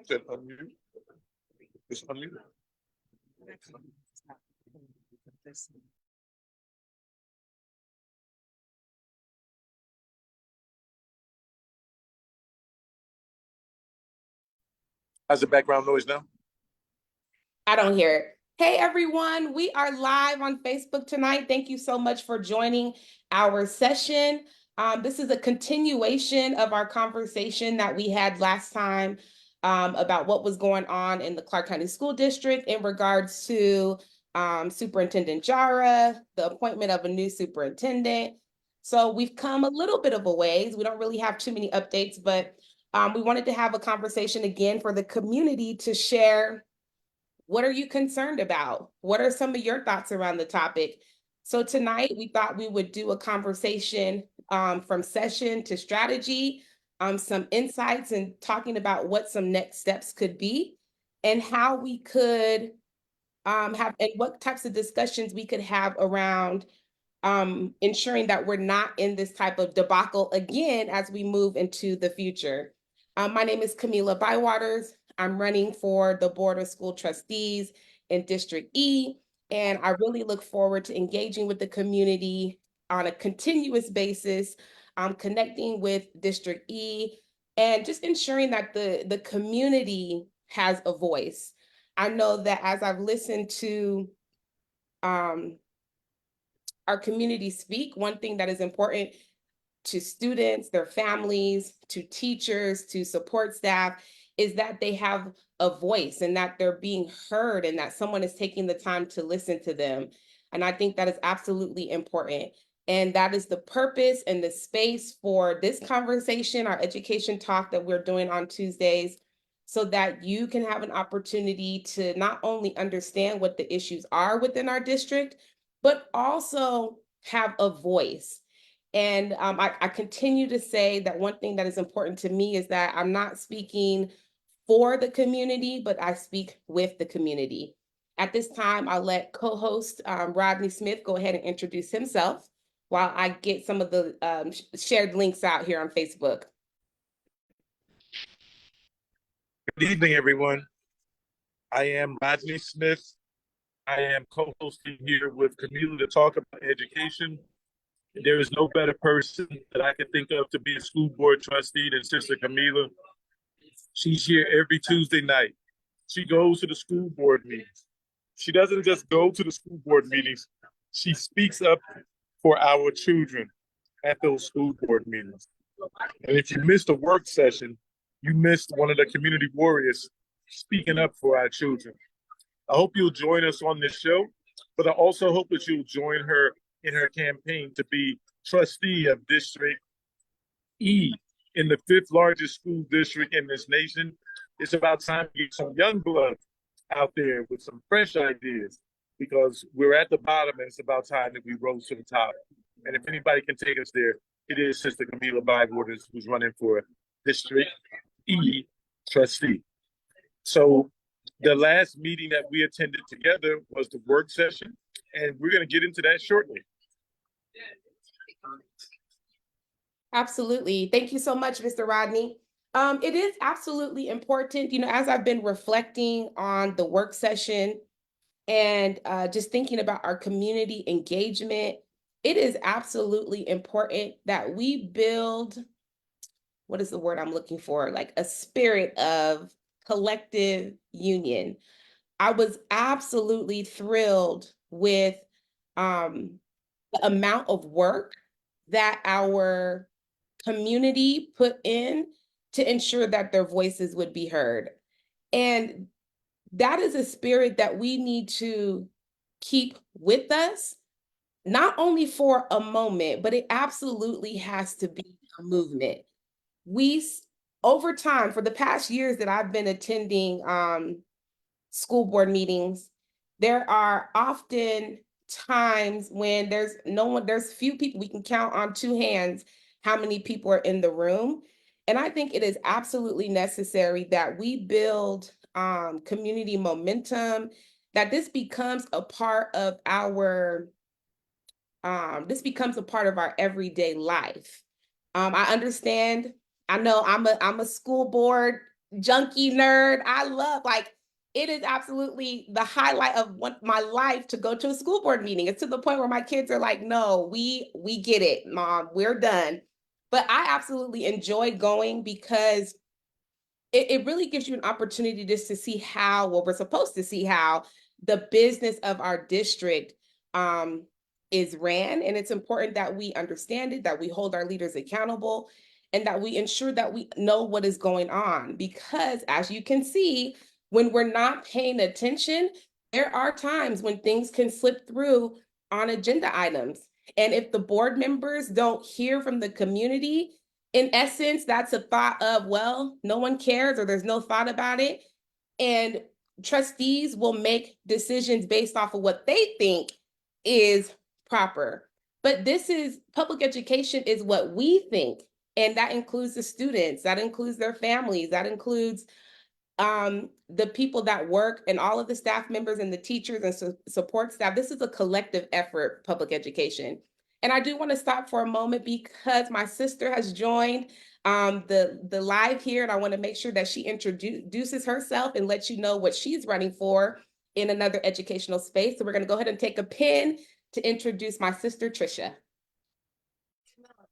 Said unmute. Just unmute. How's the background noise now? I don't hear it. Hey, everyone. We are live on Facebook tonight. Thank you so much for joining our session. This is a continuation of our conversation that we had last time about what was going on in the Clark County School District in regards to Superintendent Jara, the appointment of a new superintendent. So we've come a little bit of a ways. We don't really have too many updates, but we wanted to have a conversation again for the community to share. What are you concerned about? What are some of your thoughts around the topic? So tonight we thought we would do a conversation from session to strategy, some insights and talking about what some next steps could be and how we could have and what types of discussions we could have around ensuring that we're not in this type of debacle again as we move into the future. My name is Kamilah Bywaters. I'm running for the Board of School Trustees in District E, and I really look forward to engaging with the community on a continuous basis, connecting with District E, and just ensuring that the community has a voice. I know that as I've listened to our community speak, one thing that is important to students, their families, to teachers, to support staff, is that they have a voice and that they're being heard and that someone is taking the time to listen to them. And I think that is absolutely important. And that is the purpose and the space for this conversation, our education talk that we're doing on Tuesdays, so that you can have an opportunity to not only understand what the issues are within our district, but also have a voice. And I continue to say that one thing that is important to me is that I'm not speaking for the community, but I speak with the community. At this time, I'll let co-host Rodney Smith go ahead and introduce himself while I get some of the shared links out here on Facebook. Good evening, everyone. I am Rodney Smith. I am co-hosting here with Kamilah to talk about education. There is no better person that I can think of to be a school board trustee than Sister Kamilah. She's here every Tuesday night. She goes to the school board meetings. She doesn't just go to the school board meetings. She speaks up for our children at those school board meetings. And if you missed a work session, you missed one of the community warriors speaking up for our children. I hope you'll join us on this show, but I also hope that you'll join her in her campaign to be trustee of District E in the 5th largest school district in this nation. It's about time to get some young blood out there with some fresh ideas, because we're at the bottom and it's about time that we rose to the top. And if anybody can take us there, it is Sister Kamilah Bywaters, who's running for District E trustee. So the last meeting that we attended together was the work session, and we're going to get into that shortly. Absolutely. Thank you so much, Mr. Rodney. It is absolutely important, as I've been reflecting on the work session and just thinking about our community engagement, it is absolutely important that we build, what is the word I'm looking for? Like a spirit of collective union. I was absolutely thrilled with the amount of work that our community put in to ensure that their voices would be heard. And that is a spirit that we need to keep with us, not only for a moment, but it absolutely has to be a movement. Over time, for the past years that I've been attending school board meetings, there are often times when there's few people, we can count on 2 hands how many people are in the room. And I think it is absolutely necessary that we build community momentum, that this becomes a part of our everyday life. I understand. I know I'm a school board junkie nerd. I love, like, it is absolutely the highlight of my life to go to a school board meeting. It's to the point where my kids are like, no, we get it, mom, we're done. But I absolutely enjoy going because it really gives you an opportunity just to see how, well, we're supposed to see how the business of our district um, is ran. And it's important that we understand it, that we hold our leaders accountable, and that we ensure that we know what is going on. Because as you can see, when we're not paying attention, there are times when things can slip through on agenda items. And if the board members don't hear from the community, in essence, that's a thought of, well, no one cares or there's no thought about it. And trustees will make decisions based off of what they think is proper. But this is public education is what we think. And that includes the students, that includes their families, that includes the people that work and all of the staff members and the teachers and support staff. This is a collective effort, public education. And I do want to stop for a moment because my sister has joined the live here, and I want to make sure that she introduces herself and lets you know what she's running for in another educational space. So we're going to go ahead and take a pin to introduce my sister, Trisha.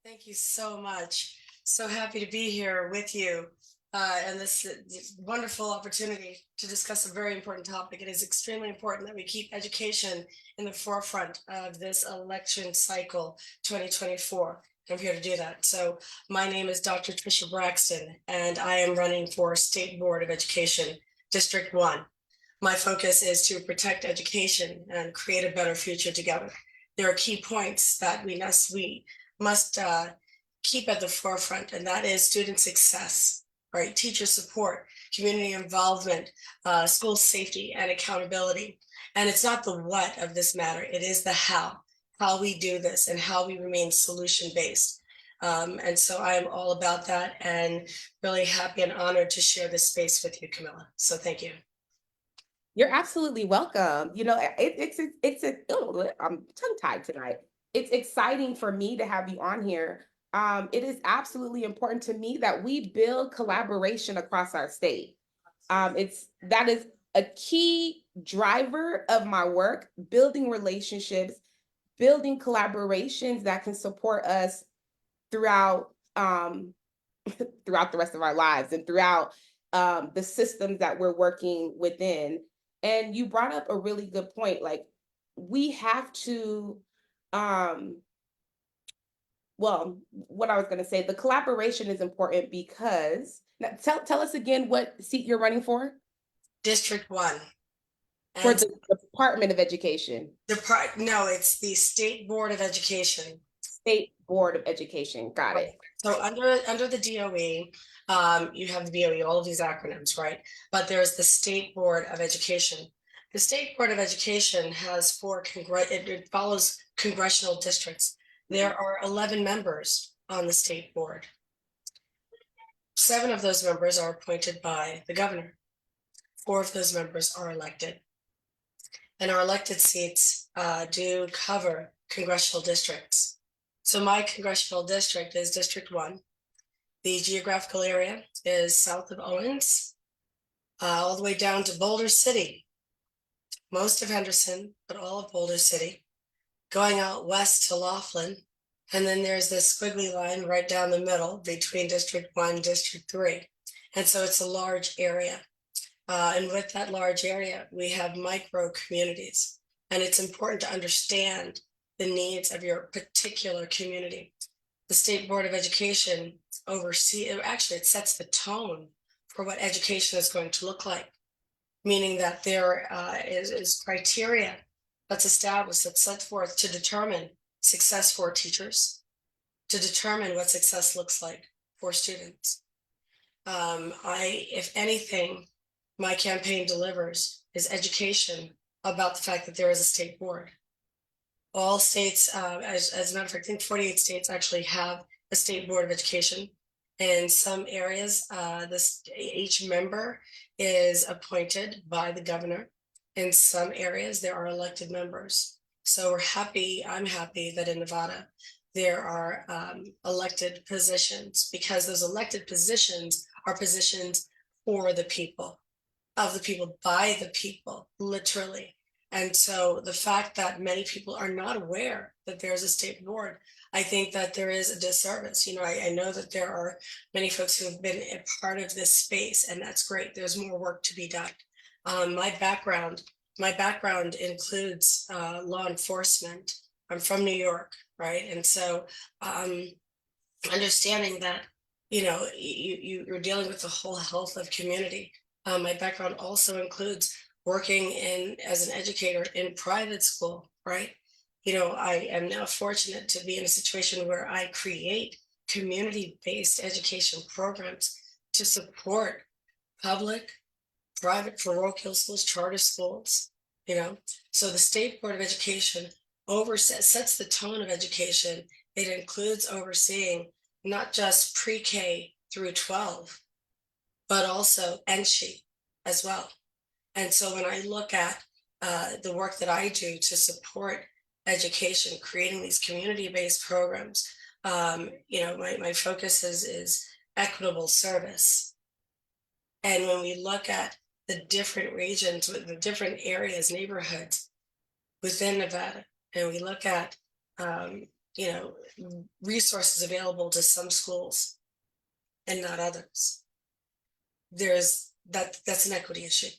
Thank you so much. So happy to be here with you and this wonderful opportunity to discuss a very important topic. It is extremely important that we keep education in the forefront of this election cycle 2024. I'm here to do that. So my name is Dr. Trisha Braxton, and I am running for State Board of Education, District 1. My focus is to protect education and create a better future together. There are key points that we must keep at the forefront, and that is student success, right? Teacher support, community involvement, school safety and accountability. And it's not the what of this matter, it is the how we do this and how we remain solution-based. And so I am all about that and really happy and honored to share this space with you, Kamilah. So thank you. You're absolutely welcome. You know, I'm tongue-tied tonight. It's exciting for me to have you on here. It is absolutely important to me that we build collaboration across our state. That is a key driver of my work, building relationships, building collaborations that can support us throughout throughout the rest of our lives and throughout the systems that we're working within. And you brought up a really good point. Like, we have to, well, what I was going to say, the collaboration is important because, now, tell us again what seat you're running for. District 1. For the Department of Education. No, it's the State Board of Education. State Board of Education. Got it. So under the DOE, you have the BOE, all of these acronyms, right? But there's the State Board of Education. The State Board of Education has it follows congressional districts. There are 11 members on the State Board. 7 of those members are appointed by the governor. 4 of those members are elected. And our elected seats do cover congressional districts. So my congressional district is District 1. The geographical area is south of Owens, all the way down to Boulder City, most of Henderson, but all of Boulder City, going out west to Laughlin. And then there's this squiggly line right down the middle between District 1 and District 3. And so it's a large area. And with that large area, we have micro communities. And it's important to understand the needs of your particular community. The State Board of Education it sets the tone for what education is going to look like, meaning that there is criteria that's established, that's set forth to determine success for teachers, to determine what success looks like for students. If anything, my campaign delivers is education about the fact that there is a state board. All states, as a matter of fact, I think 48 states actually have a State Board of Education. In some areas, each member is appointed by the governor. In some areas, there are elected members. So I'm happy that in Nevada, there are elected positions, because those elected positions are positions for the people, of the people, by the people, literally. And so the fact that many people are not aware that there's a state board, I think that there is a disservice. You know, I know that there are many folks who have been a part of this space, and that's great. There's more work to be done. My background includes law enforcement. I'm from New York, right? And so understanding that, you know, you're dealing with the whole health of community. My background also includes working as an educator in private school, right? You know, I am now fortunate to be in a situation where I create community-based education programs to support public, private, parochial schools, charter schools, you know. So the State Board of Education sets the tone of education. It includes overseeing not just pre-K through 12, but also NSHE as well. And so when I look at the work that I do to support education, creating these community-based programs, you know, my focus is equitable service. And when we look at the different regions, with the different areas, neighborhoods within Nevada, and we look at, you know, resources available to some schools and not others, that's an equity issue,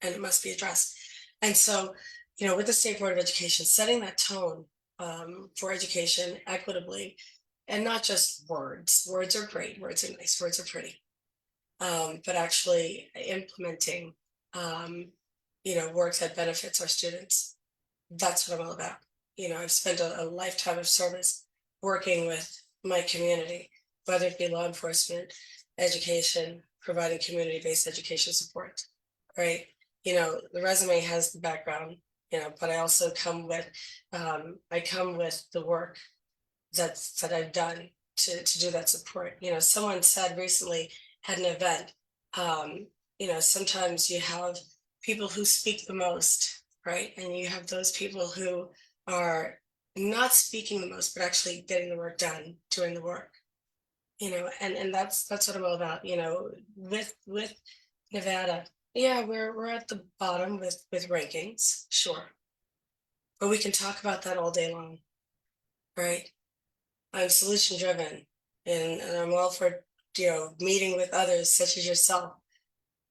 and it must be addressed. And so, you know, with the State Board of Education, setting that tone for education equitably, and not just words. Words are great, words are nice, words are pretty. But actually implementing, you know, work that benefits our students. That's what I'm all about. You know, I've spent a lifetime of service working with my community, whether it be law enforcement, education, providing community-based education support, right? You know, the resume has the background, you know, but I also come with the work that I've done to do that support. You know, someone said recently, had an event, you know, sometimes you have people who speak the most, right? And you have those people who are not speaking the most, but actually getting the work done, doing the work, you know, and that's what I'm all about, you know, with Nevada. Yeah, we're at the bottom with rankings, sure. But we can talk about that all day long, right? I'm solution driven, and I'm all for, you know, meeting with others such as yourself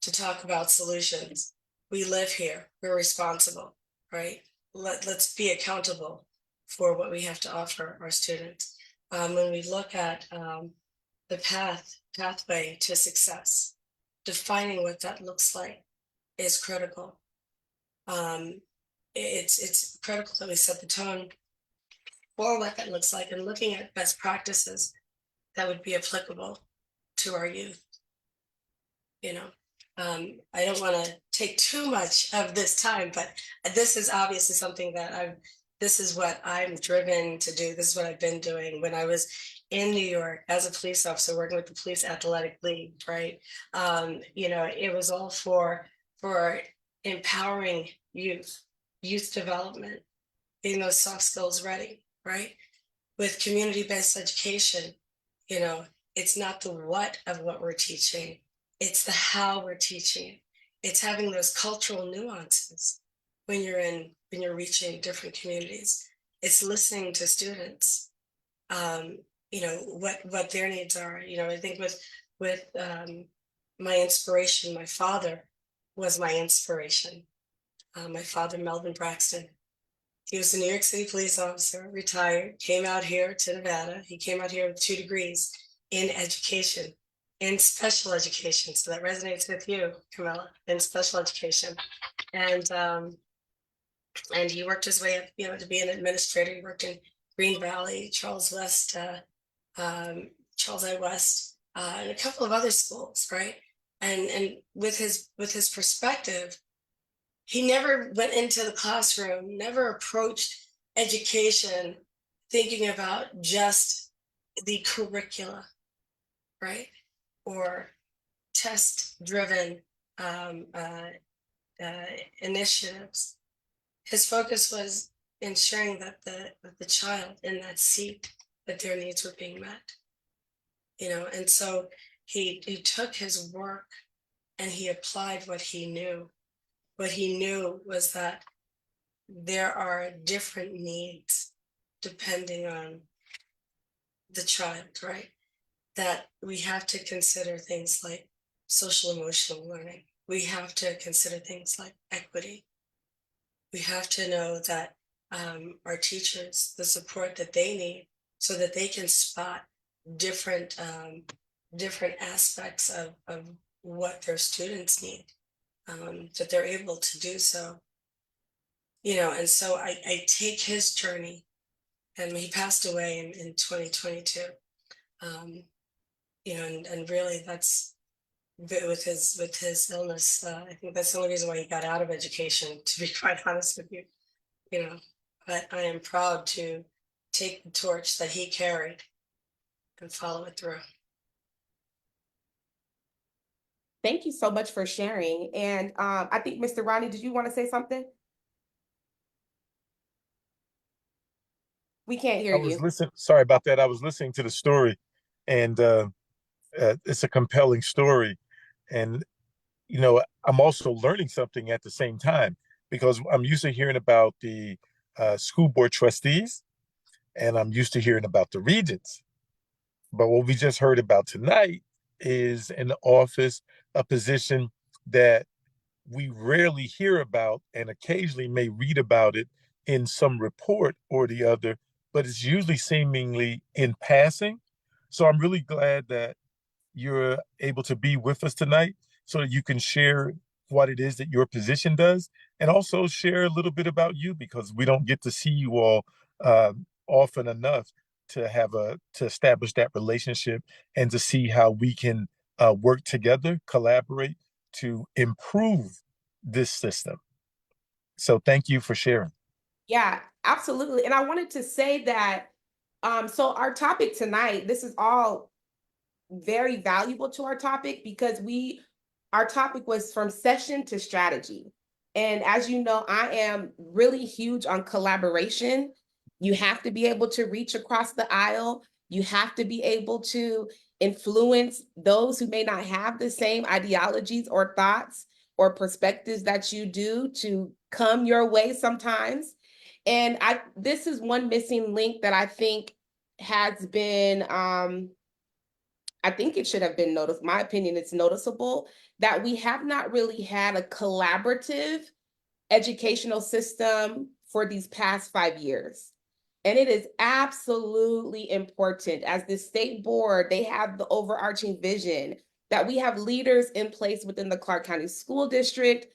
to talk about solutions. We live here, we're responsible, right? Let's be accountable for what we have to offer our students. When we look at the pathway to success, defining what that looks like is critical. It's critical that we set the tone for what that looks like, and looking at best practices that would be applicable to our youth. You know, I don't want to take too much of this time, but this is obviously something that this is what I'm driven to do. This is what I've been doing. When I was in New York as a police officer working with the Police Athletic League, right? You know, it was all for empowering youth development, getting those soft skills ready, right? With community-based education, you know, it's not the what of what we're teaching, it's the how we're teaching. It's having those cultural nuances when you're reaching different communities. It's listening to students, you know, what their needs are. You know, I think with my inspiration, my father was my inspiration. My father, Melvin Braxton, he was a New York City police officer, retired, came out here to Nevada. He came out here with 2 degrees in education, in special education. So that resonates with you, Kamilah, in special education. And he worked his way up, you know, to be an administrator. He worked in Green Valley, Charles I. West, and a couple of other schools, right? And with his perspective, he never went into the classroom, never approached education thinking about just the curricula, right? Or test-driven initiatives. His focus was ensuring that the child in that seat, that their needs were being met. You know, and so he took his work and he applied what he knew. What he knew was that there are different needs depending on the child, right? That we have to consider things like social emotional learning. We have to consider things like equity. We have to know that our teachers, the support that they need so that they can spot different different aspects of what their students need, that they're able to do so. And so I take his journey, and he passed away in 2022. um, and really that's with his illness. I think that's the only reason why he got out of education, to be quite honest with you. But I am proud to take the torch that he carried and follow it through. Thank you so much for sharing. And I think, Mr. Ronnie, did you want to say something? We can't hear I was you. listening. Sorry about that. I was listening to the story, and it's a compelling story. And I'm also learning something at the same time because I'm used to hearing about the school board trustees, and I'm used to hearing about the regents. But what we just heard about tonight is an office, a position that we rarely hear about and occasionally may read about it in some report or the other, but it's usually seemingly in passing. So I'm really glad that you're able to be with us tonight so that you can share what it is that your position does and also share a little bit about you because we don't get to see you all uh, often enough to establish that relationship and to see how we can work together, collaborate to improve this system. So thank you for sharing. Yeah, absolutely. And I wanted to say that, so our topic tonight, this is all very valuable to our topic because our topic was from session to strategy. And as you know, I am really huge on collaboration. You have to be able to reach across the aisle. You have to be able to influence those who may not have the same ideologies or thoughts or perspectives that you do to come your way sometimes. And this is one missing link that I think has been I think it should have been noticed. My opinion, it's noticeable that we have not really had a collaborative educational system for these past 5 years. And it is absolutely important as the state board, they have the overarching vision that we have leaders in place within the Clark County School District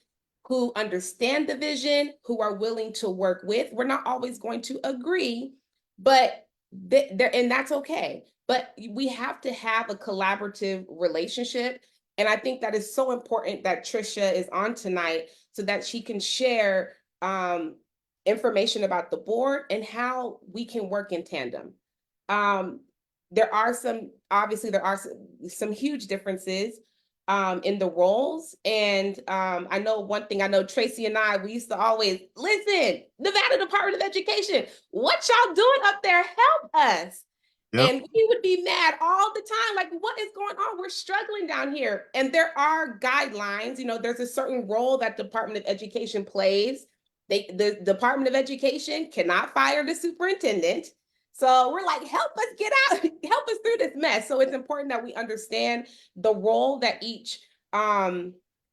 who understand the vision, who are willing to work with. We're not always going to agree, but and that's okay. But we have to have a collaborative relationship. And I think that is so important that Trisha is on tonight so that she can share information about the board and how we can work in tandem. Um, obviously, there are some huge differences in the roles. And I know one thing, I know Tracy and we used to always listen, Nevada Department of Education, what y'all doing up there? Help us. Yep. And we would be mad all the time, like, what is going on? We're struggling down here. And there are guidelines, there's a certain role that Department of Education plays. The Department of Education cannot fire the superintendent. So we're like, help us get out, help us through this mess. So it's important that we understand the role that each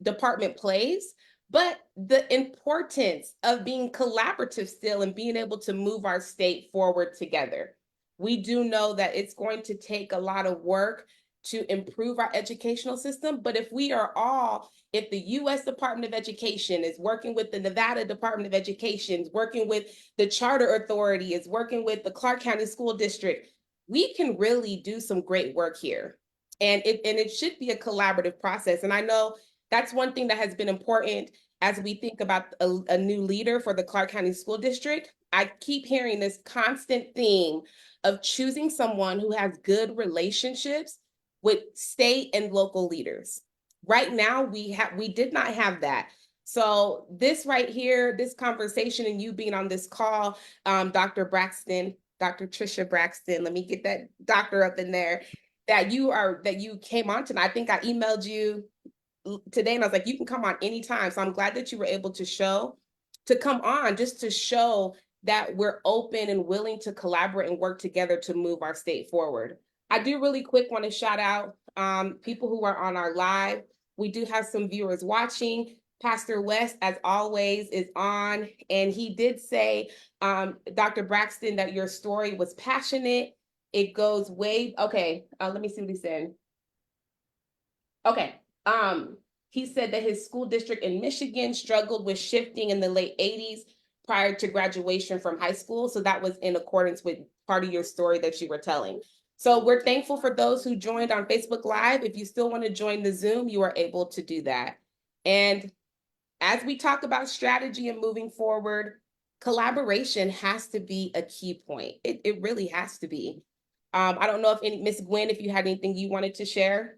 department plays, but the importance of being collaborative still and being able to move our state forward together. We do know that it's going to take a lot of work to improve our educational system, but if the U.S. Department of Education is working with the Nevada Department of Education, is working with the Charter Authority, is working with the Clark County School District, we can really do some great work here. And it should be a collaborative process. And I know that's one thing that has been important as we think about a new leader for the Clark County School District. I keep hearing this constant theme of choosing someone who has good relationships with state and local leaders. Right now, we did not have that. So this right here, this conversation and you being on this call, Dr. Braxton, Dr. Trisha Braxton, let me get that doctor up in there, that you came on tonight. I think I emailed you today, and I was like, you can come on anytime. So I'm glad that you were able to come on just to show that we're open and willing to collaborate and work together to move our state forward. I do really quick want to shout out people who are on our live. We do have some viewers watching. Pastor West, as always, is on, and he did say, Dr. Braxton, that your story was passionate. It goes way, okay, let me see what he said. Okay, he said that his school district in Michigan struggled with shifting in the late 80s prior to graduation from high school. So that was in accordance with part of your story that you were telling. So we're thankful for those who joined on Facebook Live. If you still want to join the Zoom, you are able to do that. And as we talk about strategy and moving forward, collaboration has to be a key point. It really has to be. I don't know if Miss Gwen, if you had anything you wanted to share.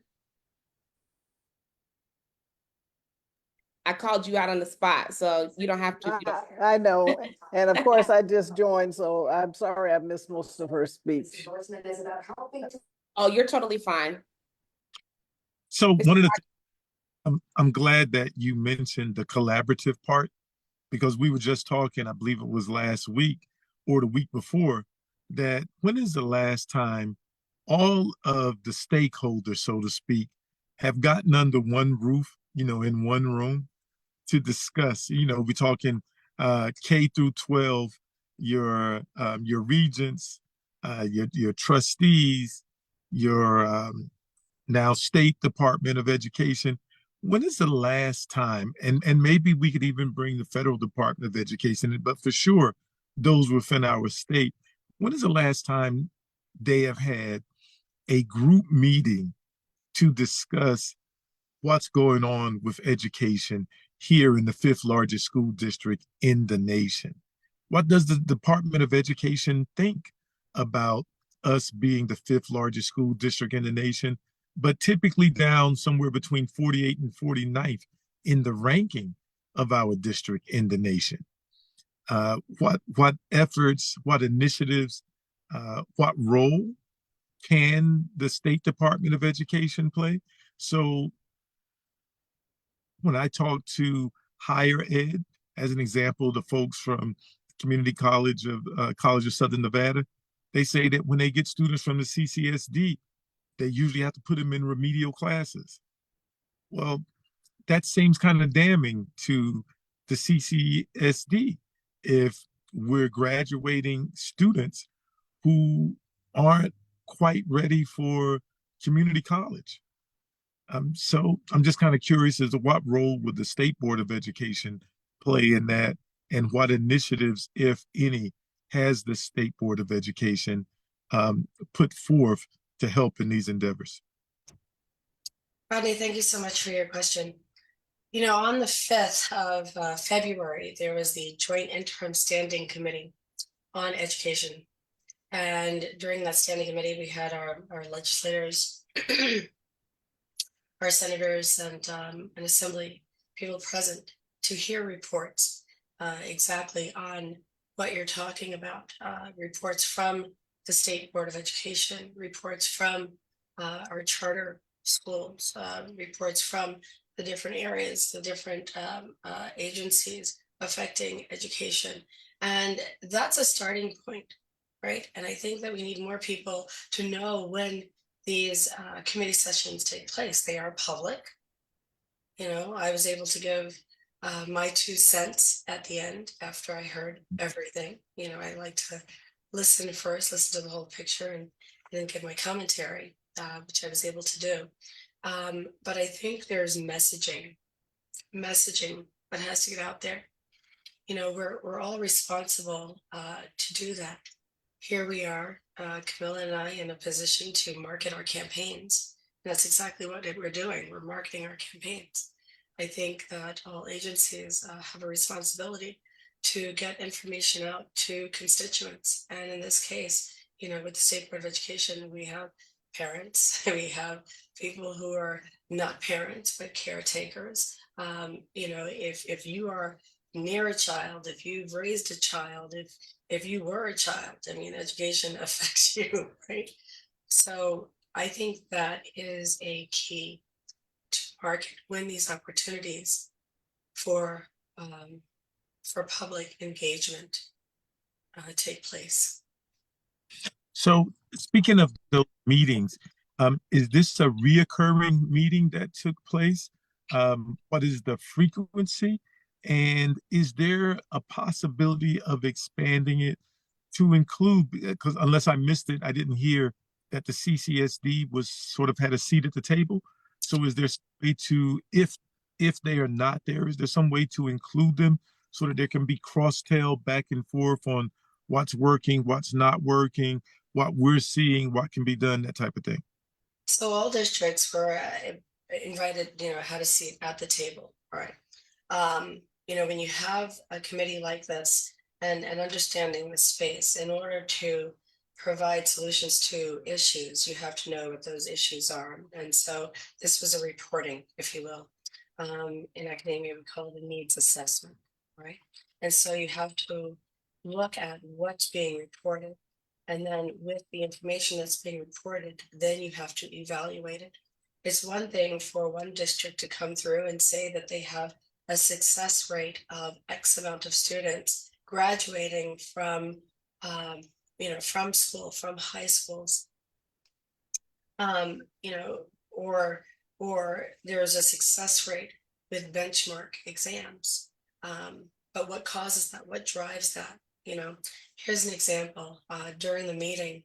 I called you out on the spot, so you don't have to. I know. And of course, I just joined, so I'm sorry I missed most of her speech. Oh, you're totally fine. So one of the I'm glad that you mentioned the collaborative part, because we were just talking, I believe it was last week or the week before, that when is the last time all of the stakeholders, so to speak, have gotten under one roof, in one room to discuss, we're talking K through 12, your regents, your trustees, your now State Department of Education. When is the last time, and maybe we could even bring the Federal Department of Education, but for sure, those within our state, when is the last time they have had a group meeting to discuss what's going on with education here in the fifth largest school district in the nation? What does the Department of Education think about us being the fifth largest school district in the nation, but typically down somewhere between 48 and 49th in the ranking of our district in the nation? What efforts, what initiatives, what role can the State Department of Education play? So when I talk to higher ed, as an example, the folks from Community College of Southern Nevada, they say that when they get students from the CCSD, they usually have to put them in remedial classes. Well, that seems kind of damning to the CCSD if we're graduating students who aren't quite ready for community college. So I'm just kind of curious as to what role would the State Board of Education play in that, and what initiatives, if any, has the State Board of Education put forth to help in these endeavors? Rodney, thank you so much for your question. On the 5th of February, there was the Joint Interim Standing Committee on Education. And during that standing committee, we had our legislators, our senators, and assembly people present to hear reports exactly on what you're talking about. Reports from the State Board of Education, reports from our charter schools, reports from the different areas, the different agencies affecting education. And that's a starting point, right? And I think that we need more people to know when these committee sessions take place. They are public. I was able to give my 2 cents at the end after I heard everything. I like to listen first, listen to the whole picture, and then give my commentary, which I was able to do. But I think there's messaging that has to get out there. We're all responsible to do that. Here we are, Kamilah and I, in a position to market our campaigns. And that's exactly what we're doing. We're marketing our campaigns. I think that all agencies have a responsibility to get information out to constituents. And in this case, with the State Board of Education, we have parents, we have people who are not parents, but caretakers. If you are near a child, if you've raised a child, if you were a child, education affects you, right? So I think that is a key to market when these opportunities for public engagement take place. So speaking of those meetings, is this a reoccurring meeting that took place? What is the frequency? And is there a possibility of expanding it to include, because unless I missed it, I didn't hear that the CCSD was sort of had a seat at the table. So is there some way to, if they are not there, is there some way to include them so that there can be cross-tail back and forth on what's working, what's not working, what we're seeing, what can be done, that type of thing? So all districts were invited, had a seat at the table, all right? When you have a committee like this and understanding the space, in order to provide solutions to issues, you have to know what those issues are. And so this was a reporting, if you will. In academia, we call it a needs assessment, right? And so you have to look at what's being reported. And then with the information that's being reported, then you have to evaluate it. It's one thing for one district to come through and say that they have a success rate of X amount of students graduating from, from school, from high schools, or there's a success rate with benchmark exams. But what causes that? What drives that? Here's an example. During the meeting,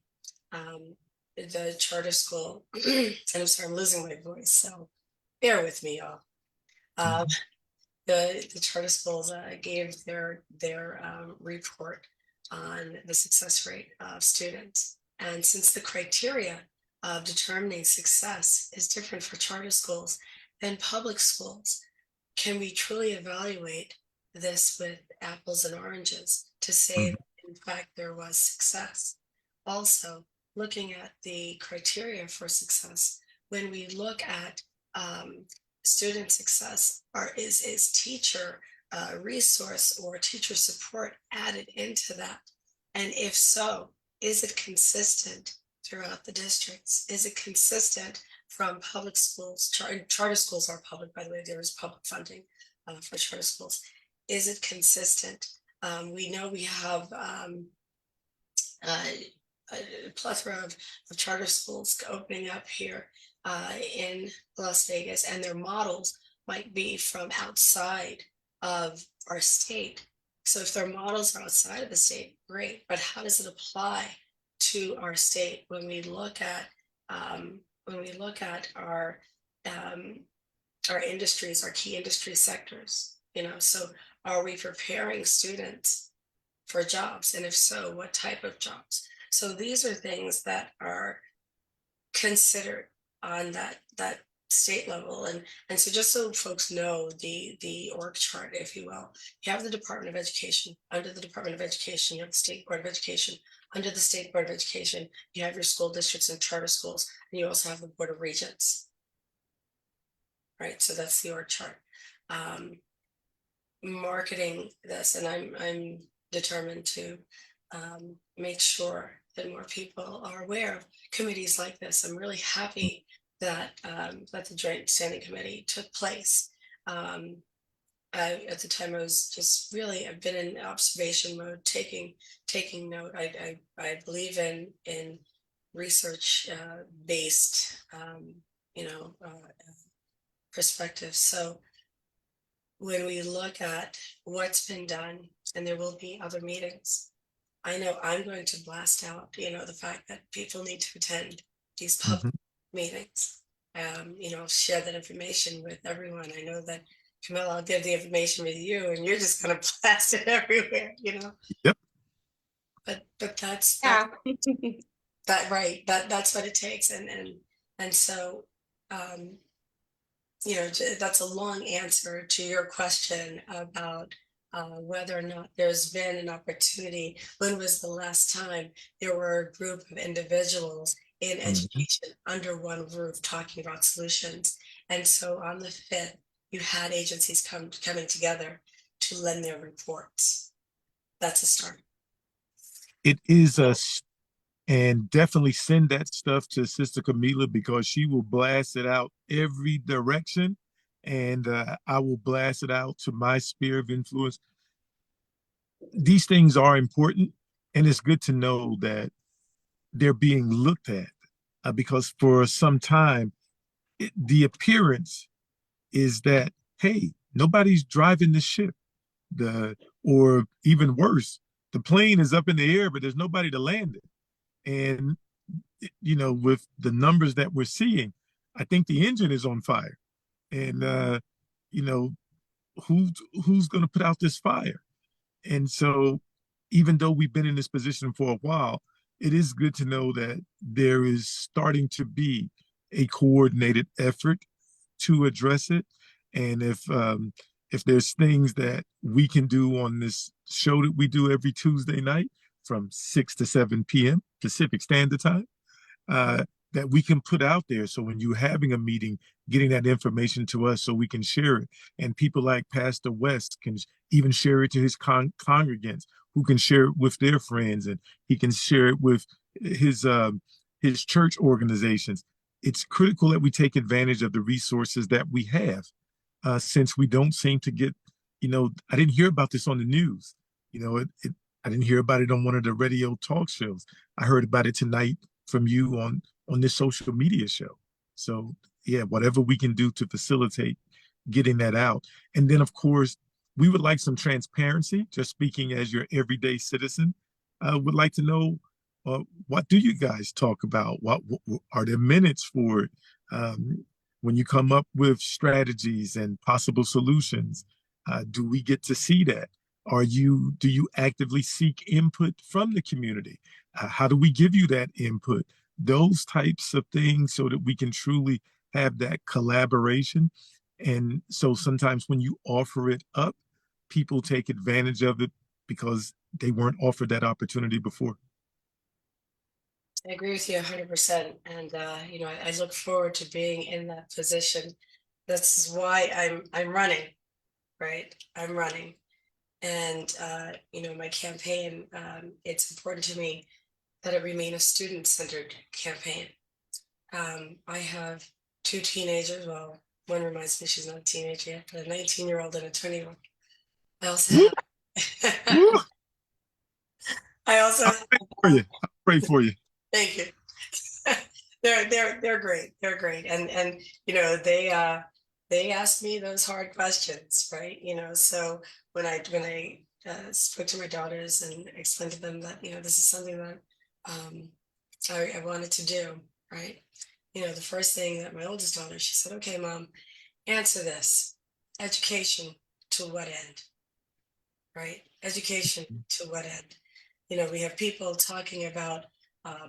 the charter school, and I'm sorry, I'm losing my voice, so bear with me, y'all. The charter schools gave their report on the success rate of students. And since the criteria of determining success is different for charter schools than public schools, can we truly evaluate this with apples and oranges to say that in fact there was success? Also, looking at the criteria for success, when we look at student success, is teacher resource or teacher support added into that? And if so, is it consistent throughout the districts? Is it consistent from public schools? Charter schools are public, by the way. There is public funding for charter schools. Is it consistent? We know we have a plethora of charter schools opening up here in Las Vegas, and their models might be from outside of our state. So if their models are outside of the state, great, but how does it apply to our state when we look at our industries, our key industry sectors? So are we preparing students for jobs, and if so, what type of jobs? So these are things that are considered on that state level. And so just so folks know the org chart, if you will, you have the Department of Education. Under the Department of Education, you have the State Board of Education. Under the State Board of Education, you have your school districts and charter schools, and you also have the Board of Regents. Right, so that's the org chart. Marketing this, and I'm determined to make sure that more people are aware of committees like this. I'm really happy that the Joint Standing Committee took place. At the time, I was just really, I've been in observation mode, taking note. I believe in research based, perspective. So when we look at what's been done, and there will be other meetings, I know I'm going to blast out, the fact that people need to attend these public meetings. Share that information with everyone. I know that, Kamilah, I'll give the information with you, and you're just going to blast it everywhere, Yep. But that's Yeah. that right. That's what it takes, and so that's a long answer to your question about whether or not there's been an opportunity. When was the last time there were a group of individuals in education under one roof talking about solutions? And so on the 5th, you had agencies coming together to lend their reports. That's a start. It is and definitely send that stuff to Sister Kamilah, because she will blast it out every direction. and I will blast it out to my sphere of influence. These things are important, and it's good to know that they're being looked at, because for some time, the appearance is that, hey, nobody's driving the ship, or even worse, the plane is up in the air, but there's nobody to land it. And with the numbers that we're seeing, I think the engine is on fire. And you know, who's going to put out this fire? And so, even though we've been in this position for a while, it is good to know that there is starting to be a coordinated effort to address it. And if there's things that we can do on this show that we do every Tuesday night from 6 to 7 p.m. Pacific Standard Time, that we can put out there. So when you're having a meeting, getting that information to us so we can share it. And people like Pastor West can even share it to his congregants, who can share it with their friends, and he can share it with his church organizations. It's critical that we take advantage of the resources that we have, since we don't seem to get, I didn't hear about this on the news. I didn't hear about it on one of the radio talk shows. I heard about it tonight from you on this social media show. So yeah, whatever we can do to facilitate getting that out. And then of course, we would like some transparency, just speaking as your everyday citizen. Would like to know, what do you guys talk about? What are there minutes for it? When you come up with strategies and possible solutions, do we get to see that? Do you actively seek input from the community? How do we give you that input? Those types of things, so that we can truly have that collaboration. And so sometimes when you offer it up, people take advantage of it because they weren't offered that opportunity before. I agree with you 100%. And, I look forward to being in that position. This is why I'm running, right? I'm running. And, my campaign, it's important to me that it remain a student-centered campaign. I have 2 teenagers. Well, one reminds me she's not a teenager yet, but a 19-year-old and a 20-year-old. I also have, I also have, For you. I'll pray for you. thank you. They're great. They're great. And they ask me those hard questions, right? So when I spoke to my daughters and explained to them that, this is something that I wanted to do, right? The first thing that my oldest daughter, she said, okay, Mom, answer this. Education to what end? Right? Education to what end? We have people talking about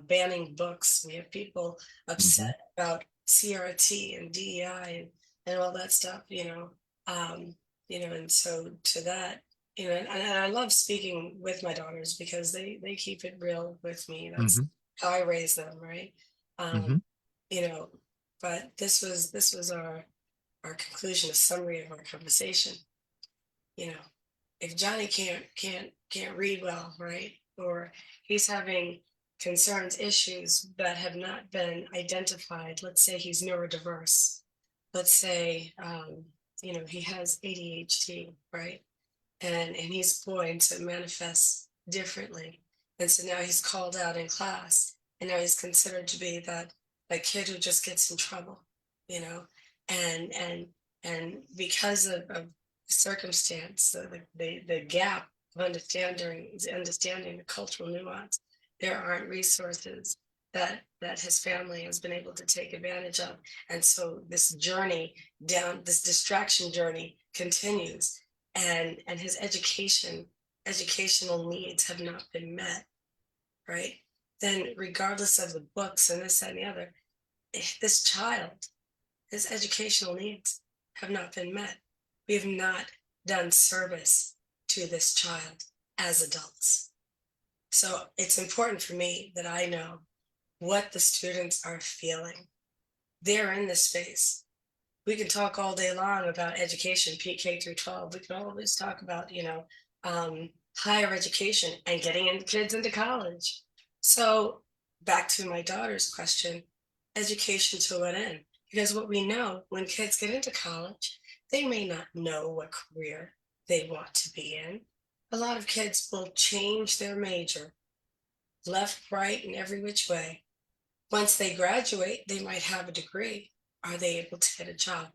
banning books. We have people upset about CRT and DEI and all that stuff, and so to that, and I love speaking with my daughters because they keep it real with me. That's how I raise them, right? But this was our conclusion, a summary of our conversation. If Johnny can't read well, right? Or he's having concerns, issues that have not been identified. Let's say he's neurodiverse. Let's say, he has ADHD, right? And he's a boy, and so it manifests differently. And so now he's called out in class, and now he's considered to be that kid who just gets in trouble, and because of circumstance, the gap of understanding the cultural nuance, there aren't resources that his family has been able to take advantage of. And so this journey down, this distraction journey continues, and his educational needs have not been met, right? Then regardless of the books and this, that, and the other, this child, his educational needs have not been met. We have not done service to this child as adults. So it's important for me that I know what the students are feeling. They're in this space. We can talk all day long about education, K through 12. We can always talk about, higher education and getting kids into college. So back to my daughter's question, education to what end? Because what we know, when kids get into college, They may not know what career they want to be in. A lot of kids will change their major left, right, and every which way. Once they graduate, they might have a degree. Are they able to get a job?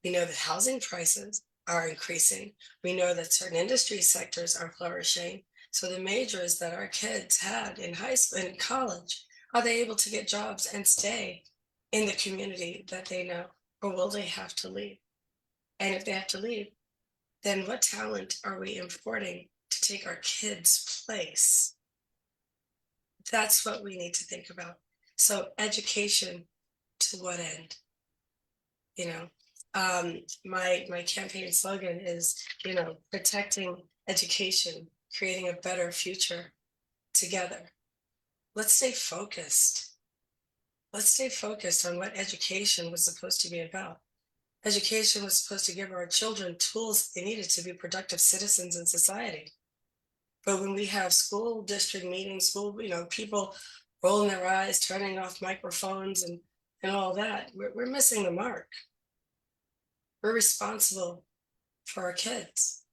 We know that housing prices are increasing. We know that certain industry sectors are flourishing. So the majors that our kids had in high school and college, are they able to get jobs and stay in the community that they know? Or will they have to leave? And if they have to leave, then what talent are we importing to take our kids' place? That's what we need to think about. So education, to what end? You know, my campaign slogan is, protecting education, creating a better future together. Let's stay focused. Let's stay focused on what education was supposed to be about. Education was supposed to give our children tools they needed to be productive citizens in society. But when we have school district meetings, people rolling their eyes, turning off microphones and all that, we're missing the mark. We're responsible for our kids.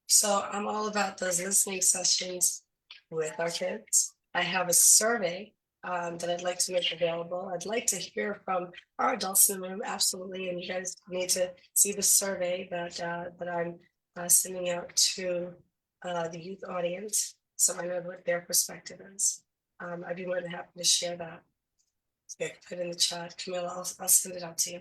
So I'm all about those listening sessions with our kids. I have a survey that I'd like to make available. I'd like to hear from our adults in the room, absolutely. And you guys need to see the survey that I'm sending out to the youth audience, so I know what their perspective is. I'd be more than happy to share that. So I can put it in the chat. Kamilah, I'll send it out to you.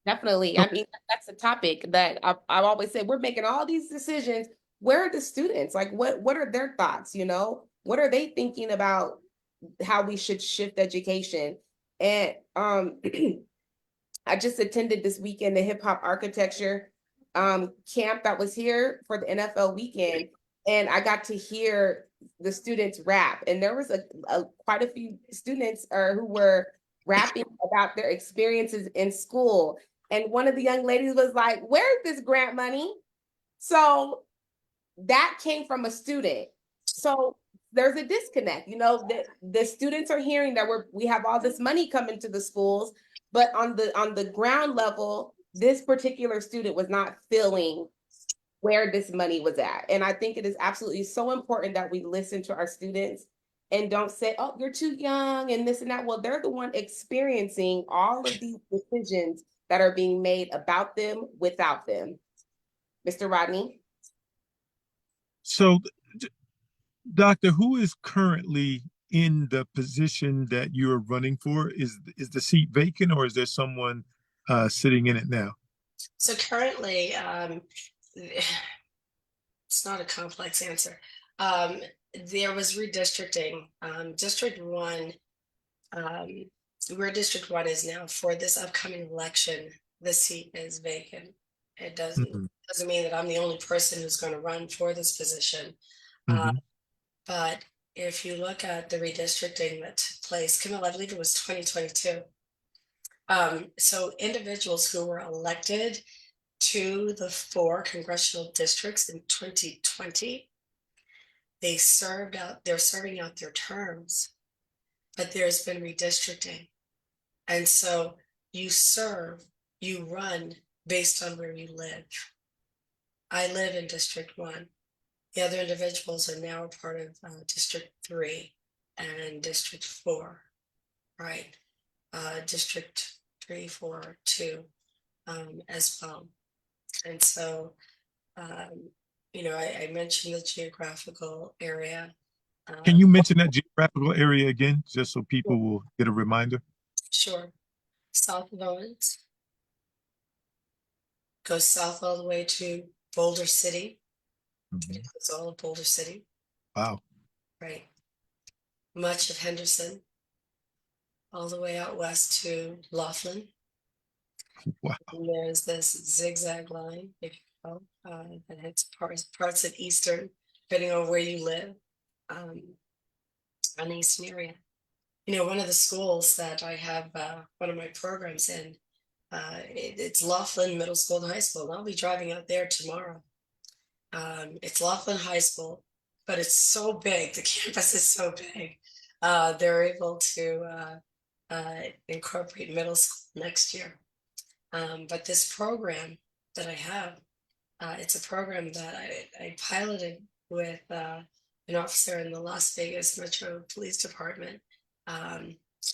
Definitely. I mean, that's a topic that I've always said, we're making all these decisions. Where are the students? Like, what are their thoughts? What are they thinking about how we should shift education? And I just attended this weekend the hip hop architecture camp that was here for the NFL weekend, and I got to hear the students rap, and there was quite a few students who were rapping about their experiences in school. And one of the young ladies was like, "Where's this grant money?" So that came from a student. So there's a disconnect, the students are hearing that we have all this money coming to the schools, but on the ground level, this particular student was not feeling where this money was at. And I think it is absolutely so important that we listen to our students and don't say, "Oh, you're too young," and this and that. Well, they're the one experiencing all of these decisions that are being made about them, without them. Mr. Rodney? So, Doctor, who is currently in the position that you're running for? Is the seat vacant, or is there someone sitting in it now? So currently, it's not a complex answer. There was redistricting. District 1, where District 1 is now, for this upcoming election, the seat is vacant. It doesn't mean that I'm the only person who's going to run for this position. But if you look at the redistricting that took place, Kamilah, I believe it was 2022. So individuals who were elected to the 4 congressional districts in 2020, they're serving out their terms, but there's been redistricting. And so you run based on where you live. I live in District 1. The other individuals are now a part of District 3 and District 4, right? District 3, 4, 2 as well. And so, I mentioned the geographical area. Can you mention that geographical area again, just so people will get a reminder? Sure. South of Owens. Goes south all the way to Boulder City. It's all of Boulder City. Wow. Right. Much of Henderson. All the way out west to Laughlin. Wow. And there's this zigzag line, if you will, that hits parts of Eastern, depending on where you live, on the Eastern area. One of the schools that I have one of my programs in, it's Laughlin Middle School and High School, and I'll be driving out there tomorrow. It's Laughlin High School, but it's so big. The campus is so big. They're able to incorporate middle school next year. But this program that I have. It's a program that I piloted with an officer in the Las Vegas Metro Police Department.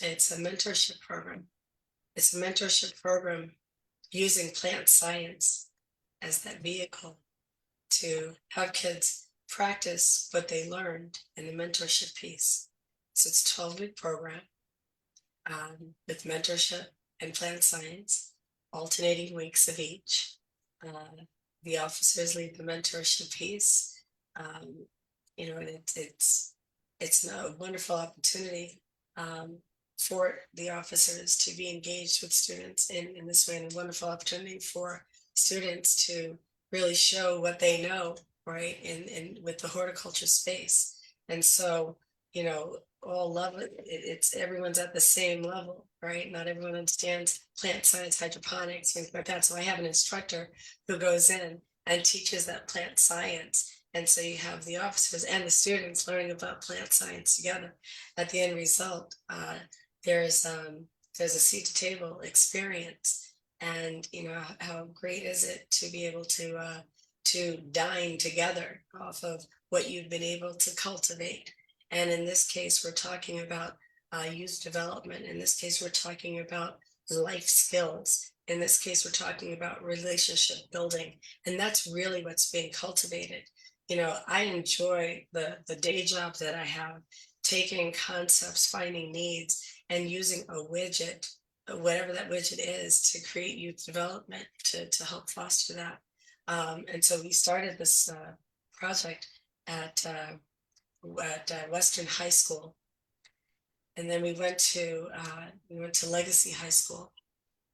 It's a mentorship program. It's a mentorship program using plant science as that vehicle to have kids practice what they learned in the mentorship piece. So it's a 12-week program with mentorship and plant science, alternating weeks of each. The officers lead the mentorship piece. You know, and it's a wonderful opportunity for the officers to be engaged with students in this way, and a wonderful opportunity for students to really show what they know, right, in with the horticulture space. And so, you know, all love it. It's everyone's at the same level, right? Not everyone understands plant science, hydroponics, things like that. So I have an instructor who goes in and teaches that plant science. And so you have the officers and the students learning about plant science together. At the end result, there's a seat to table experience. And you know, how great is it to be able to dine together off of what you've been able to cultivate. And in this case, we're talking about youth development. In this case, we're talking about life skills. In this case, we're talking about relationship building. And that's really what's being cultivated. You know, I enjoy the day job that I have, taking concepts, finding needs, and using a widget, whatever that widget is, to create youth development, to help foster that. And so we started this project at Western High School, and then we went to Legacy High School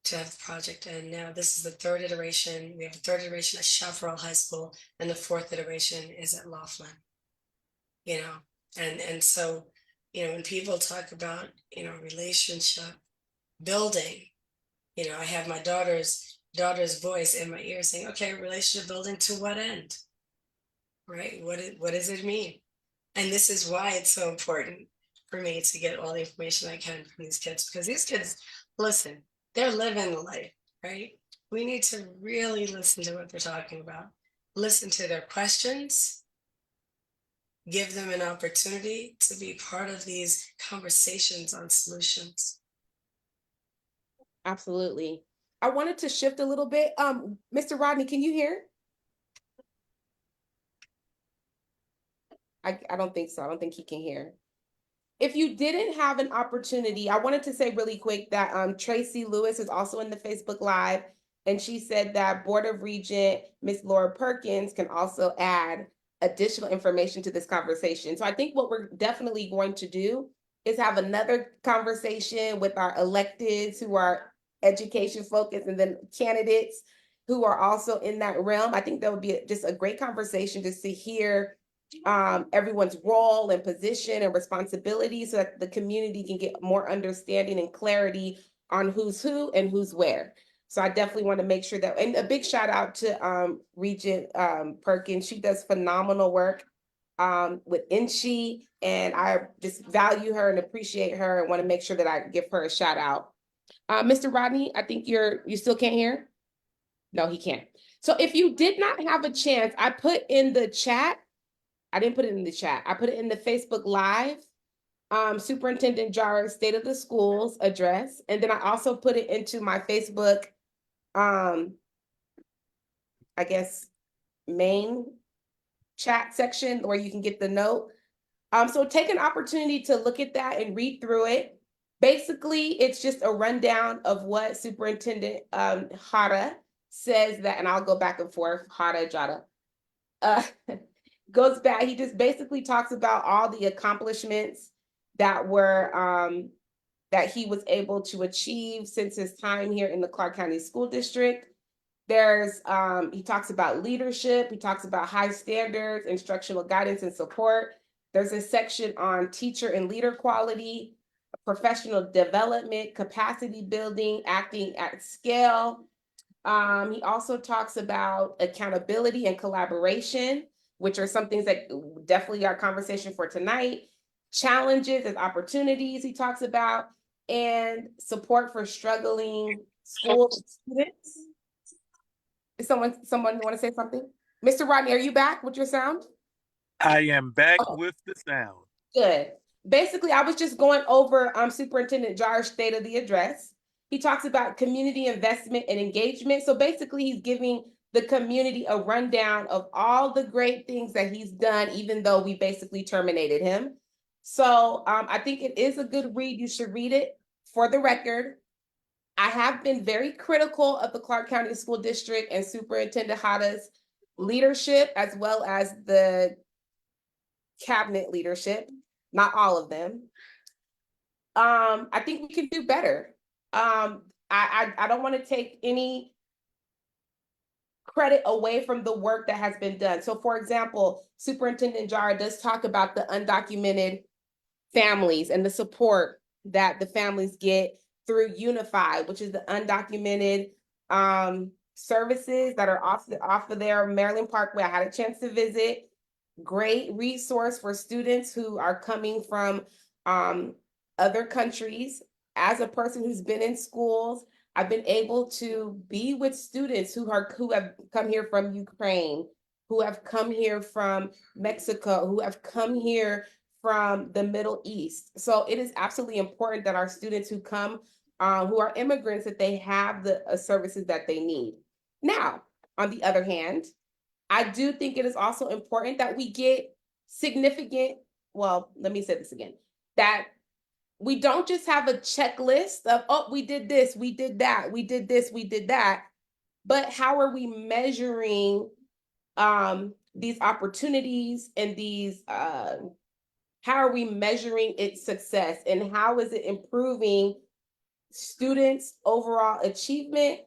to have the project. And now this is the third iteration. We have a third iteration at Chaparral High School, and the fourth iteration is at Laughlin. You know, and so, you know, when people talk about, you know, relationship building, you know, I have my daughter's voice in my ear saying, okay, relationship building to what end? Right? What does it mean? And this is why it's so important for me to get all the information I can from these kids, because these kids, listen, they're living the life, right? We need to really listen to what they're talking about, listen to their questions, give them an opportunity to be part of these conversations on solutions. Absolutely. I wanted to shift a little bit. Mr. Rodney, can you hear? I don't think so. I don't think he can hear. If you didn't have an opportunity, I wanted to say really quick that Tracy Lewis is also in the Facebook Live, and she said that Board of Regent Ms. Laura Perkins can also add additional information to this conversation. So I think what we're definitely going to do is have another conversation with our electeds who are education focused, and then candidates who are also in that realm. I think that would be just a great conversation just to hear everyone's role and position and responsibility, so that the community can get more understanding and clarity on who's who and who's where. So I definitely want to make sure that, and a big shout out to Regent Perkins. She does phenomenal work with INSHE, and I just value her and appreciate her, and want to make sure that I give her a shout out. Mr. Rodney, I think you still can't hear? No, he can't. So if you did not have a chance, I put in the chat. I didn't put it in the chat. I put it in the Facebook Live, Superintendent Jarrett's State of the Schools address. And then I also put it into my Facebook, I guess, main chat section where you can get the note. So take an opportunity to look at that and read through it. Basically, it's just a rundown of what Superintendent Hara says that, and I'll go back and forth, Hara, Jada. Goes back, he just basically talks about all the accomplishments that were that he was able to achieve since his time here in the Clark County School District. There's he talks about leadership, he talks about high standards, instructional guidance and support. There's a section on teacher and leader quality, professional development, capacity building, acting at scale. He also talks about accountability and collaboration, which are some things that definitely are conversation for tonight. Challenges and opportunities he talks about, and support for struggling school students. Is someone want to say something? Mr. Rodney, are you back with your sound? I am back Oh. with the sound. Good. Basically, I was just going over Superintendent Jar's state of the address. He talks about community investment and engagement. So basically, he's giving the community a rundown of all the great things that he's done, even though we basically terminated him. So I think it is a good read. You should read it. For the record, I have been very critical of the Clark County School District and Superintendent Hada's leadership, as well as the cabinet leadership, not all of them. I think we can do better. I don't want to take any credit away from the work that has been done. So for example, Superintendent Jara does talk about the undocumented families and the support that the families get through Unified, which is the undocumented services that are off of their Maryland Parkway. I had a chance to visit. Great resource for students who are coming from other countries. As a person who's been in schools, I've been able to be with students who have come here from Ukraine, who have come here from Mexico, who have come here from the Middle East. So it is absolutely important that our students who come, who are immigrants, that they have the services that they need. Now, on the other hand, I do think it is also important that we get significant, well, let me say this again, that we don't just have a checklist of, oh, we did this, we did that, we did this, we did that, but how are we measuring these opportunities and these, how are we measuring its success, and how is it improving students' overall achievement?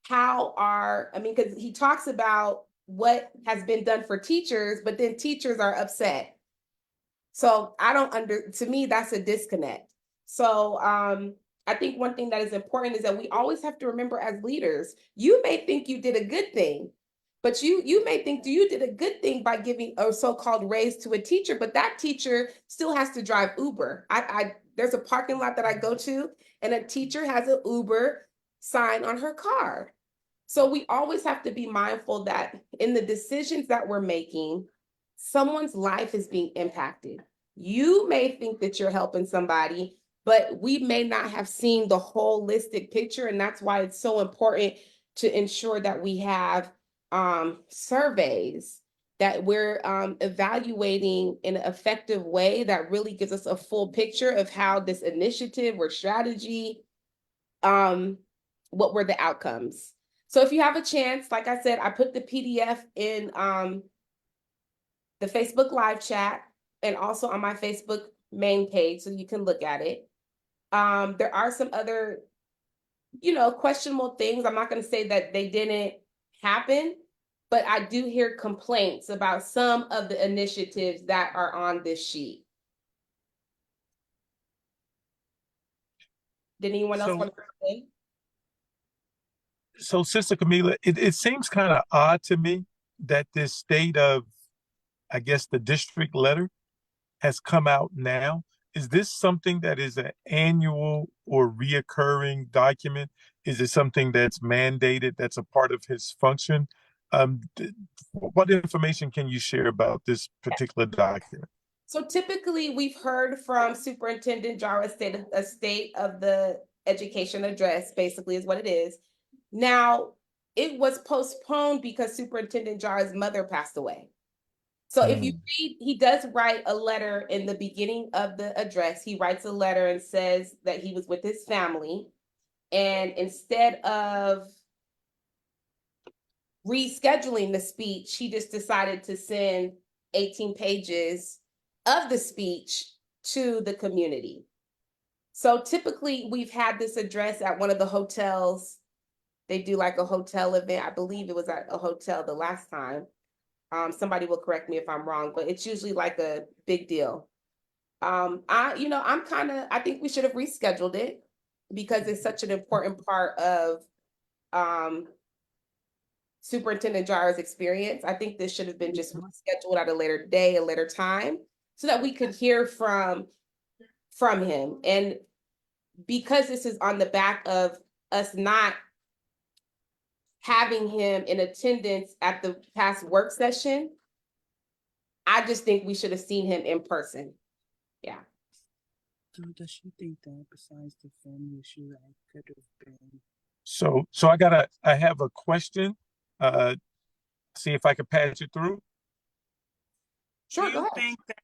Because he talks about what has been done for teachers, but then teachers are upset. So to me, that's a disconnect. So I think one thing that is important is that we always have to remember as leaders, you may think you did a good thing, but you may think you did a good thing by giving a so-called raise to a teacher, but that teacher still has to drive Uber. There's a parking lot that I go to, and a teacher has an Uber sign on her car. So we always have to be mindful that in the decisions that we're making, someone's life is being impacted. You may think that you're helping somebody, but we may not have seen the holistic picture. And that's why it's so important to ensure that we have surveys, that we're evaluating in an effective way that really gives us a full picture of how this initiative or strategy, what were the outcomes. So if you have a chance, like I said, I put the PDF in the Facebook live chat and also on my Facebook main page, so you can look at it. There are some other, questionable things. I'm not going to say that they didn't happen, but I do hear complaints about some of the initiatives that are on this sheet. Did anyone else want to say? So, Sister Kamilah, it seems kind of odd to me that this state of, I guess, the district letter has come out now. Is this something that is an annual or reoccurring document? Is it something that's mandated, that's a part of his function? What information can you share about this particular document? So typically we've heard from Superintendent Jara a state of the education address, basically is what it is. Now, it was postponed because Superintendent Jara's mother passed away. So if you read, he does write a letter in the beginning of the address. He writes a letter and says that he was with his family. And instead of rescheduling the speech, he just decided to send 18 pages of the speech to the community. So typically we've had this address at one of the hotels. They do like a hotel event. I believe it was at a hotel the last time. Somebody will correct me if I'm wrong, but it's usually like a big deal. I think we should have rescheduled it because it's such an important part of Superintendent Jara's experience. I think this should have been just rescheduled at a later day, a later time, so that we could hear from him. And because this is on the back of us not having him in attendance at the past work session, I just think we should have seen him in person. Yeah. So does she think that besides the family issue, that could have been? So I have a question. See if I can patch it through. Sure, Do go you ahead. think that?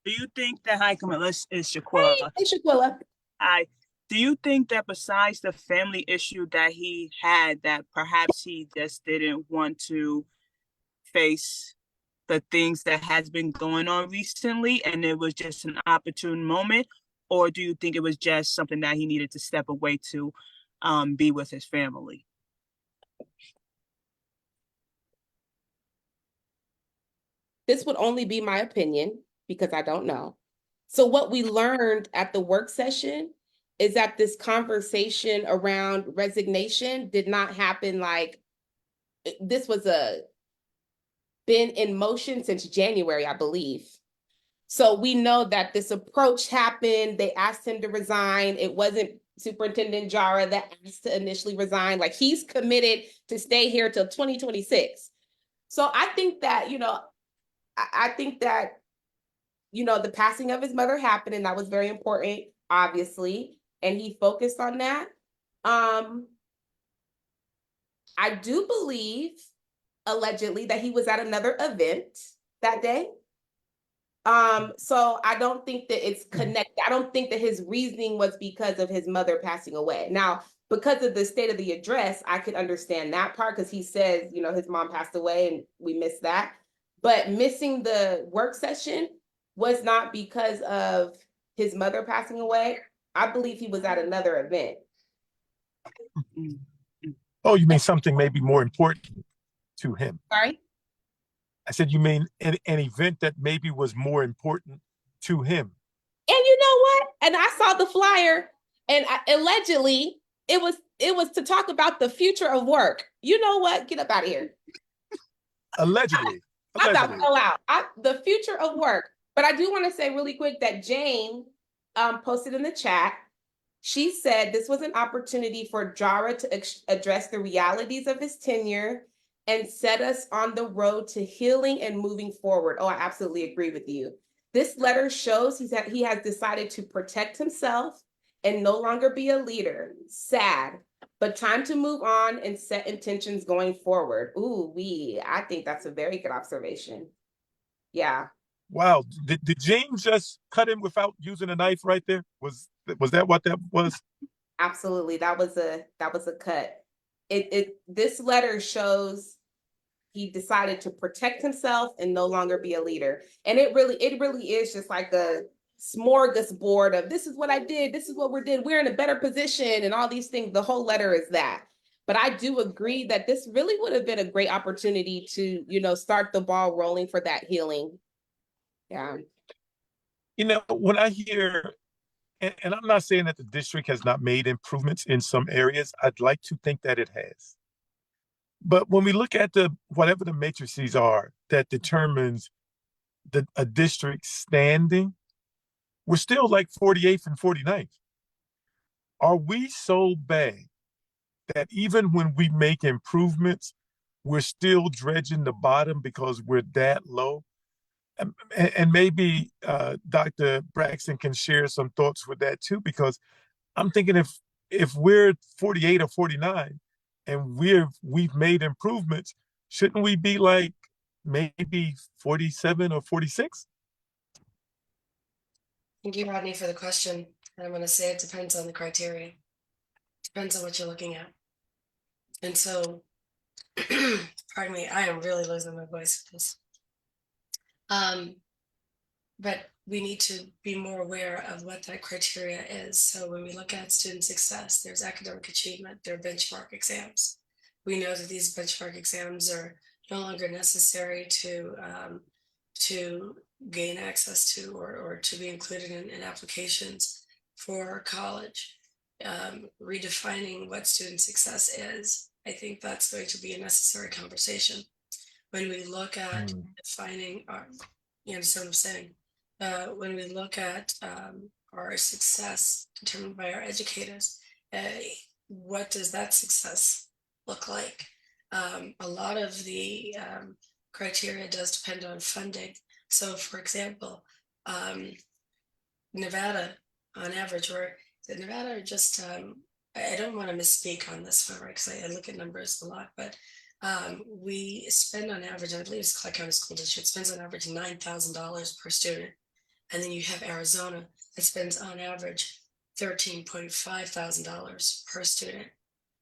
Do you think that? Hi, Kamilah. It's Hey, Shaquilla. hey, Shaquilla. Hi. Do you think that besides the family issue that he had, that perhaps he just didn't want to face the things that has been going on recently, and it was just an opportune moment, or do you think it was just something that he needed to step away to be with his family? This would only be my opinion because I don't know. So what we learned at the work session is that this conversation around resignation did not happen like this was been in motion since January, I believe. So we know that this approach happened. They asked him to resign. It wasn't Superintendent Jara that asked to initially resign. Like, he's committed to stay here till 2026. So I think that, I think that, the passing of his mother happened, and that was very important, obviously, and he focused on that. I do believe, allegedly, that he was at another event that day. So I don't think that it's connected. I don't think that his reasoning was because of his mother passing away. Now, because of the state of the address, I could understand that part because he says, his mom passed away and we missed that. But missing the work session was not because of his mother passing away. I believe he was at another event. Oh, you mean something maybe more important to him? Sorry? I said you mean an event that maybe was more important to him. And you know what? And I saw the flyer, and allegedly it was to talk about the future of work. You know what? Get up out of here. Allegedly. I'm about to go out. The future of work. But I do want to say really quick that Jane posted in the chat. She said this was an opportunity for Jara to address the realities of his tenure and set us on the road to healing and moving forward. Oh, I absolutely agree with you. This letter shows he has decided to protect himself and no longer be a leader. Sad, but time to move on and set intentions going forward. Ooh, I think that's a very good observation. Yeah. Wow. Did James just cut him without using a knife right there? Was that what that was? Absolutely. That was a cut. This letter shows he decided to protect himself and no longer be a leader. And it really is just like a smorgasbord of this is what I did, this is what we did, we're in a better position, and all these things. The whole letter is that. But I do agree that this really would have been a great opportunity to, start the ball rolling for that healing. Yeah. When I hear, and I'm not saying that the district has not made improvements in some areas, I'd like to think that it has. But when we look at whatever the matrices are that determines a district's standing, we're still like 48th and 49th. Are we so bad that even when we make improvements, we're still dredging the bottom because we're that low? And maybe Dr. Braxton can share some thoughts with that too, because I'm thinking if we're 48 or 49 and we've made improvements, shouldn't we be like maybe 47 or 46? Thank you, Rodney, for the question. And I'm going to say it depends on the criteria. Depends on what you're looking at. And so, pardon me, I am really losing my voice for this. But we need to be more aware of what that criteria is. So when we look at student success, there's academic achievement, there are benchmark exams. We know that these benchmark exams are no longer necessary to gain access to or to be included in applications for college. Redefining what student success is, I think that's going to be a necessary conversation. When we look at defining our, you understand what I'm saying? When we look at our success determined by our educators, what does that success look like? A lot of the criteria does depend on funding. So, for example, Nevada, on average, or is it Nevada or just I don't want to misspeak on this one, right? Because I look at numbers a lot, but we spend on average, I believe it's Clark County School District spends on average $9,000 per student, and then you have Arizona that spends on average $13,500 per student.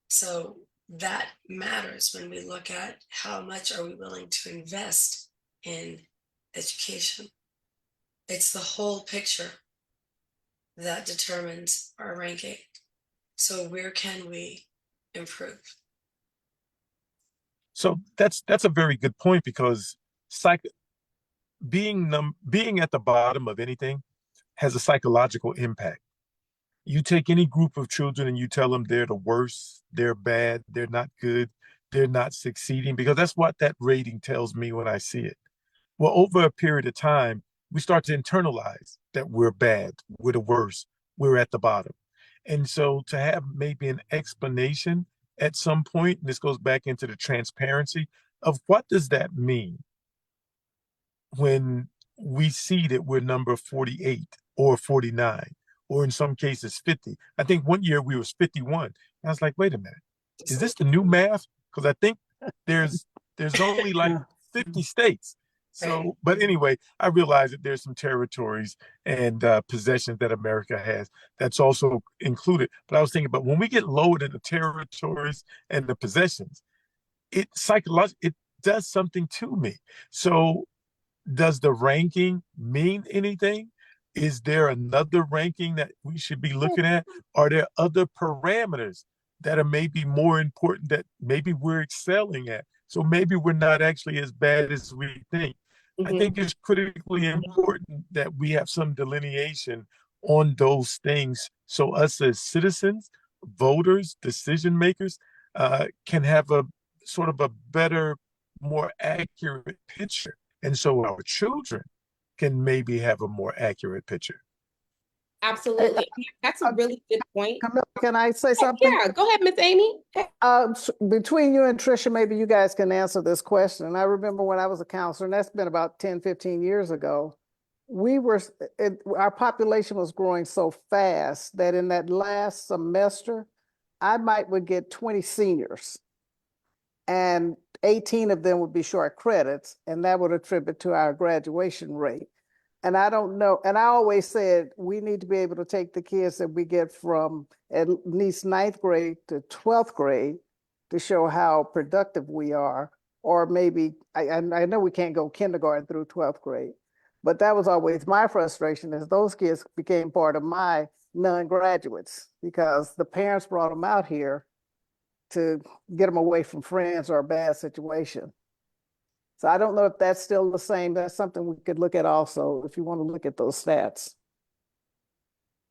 So that matters when we look at how much are we willing to invest in education. It's the whole picture that determines our ranking. So where can we improve? So that's a very good point, because being at the bottom of anything has a psychological impact. You take any group of children and you tell them they're the worst, they're bad, they're not good, they're not succeeding, because that's what that rating tells me when I see it. Well, over a period of time, we start to internalize that we're bad, we're the worst, we're at the bottom. And so to have maybe an explanation at some point, and this goes back into the transparency of what does that mean when we see that we're number 48 or 49, or in some cases 50. I think one year we was 51. I was like, wait a minute, is this the new math? Because I think there's only like 50 states. So, but anyway, I realize that there's some territories and possessions that America has that's also included. But I was thinking, but when we get lower than the territories and the possessions, it psychologically, it does something to me. So does the ranking mean anything? Is there another ranking that we should be looking at? Are there other parameters that are maybe more important that maybe we're excelling at? So maybe we're not actually as bad as we think. I think it's critically important that we have some delineation on those things, so us as citizens, voters, decision makers, can have a sort of a better, more accurate picture. And so our children can maybe have a more accurate picture. Absolutely. That's a really good point. Kamilah, can I say something? Yeah, go ahead, Miss Amy. Between you and Tricia, maybe you guys can answer this question. I remember when I was a counselor, and that's been about 10, 15 years ago, our population was growing so fast that in that last semester, I would get 20 seniors, and 18 of them would be short credits, and that would attribute to our graduation rate. And I don't know, and I always said we need to be able to take the kids that we get from at least 9th grade to 12th grade to show how productive we are. Or maybe, I know we can't go kindergarten through 12th grade, but that was always my frustration, is those kids became part of my non-graduates because the parents brought them out here to get them away from friends or a bad situation. So I don't know if that's still the same. That's something we could look at also, if you want to look at those stats.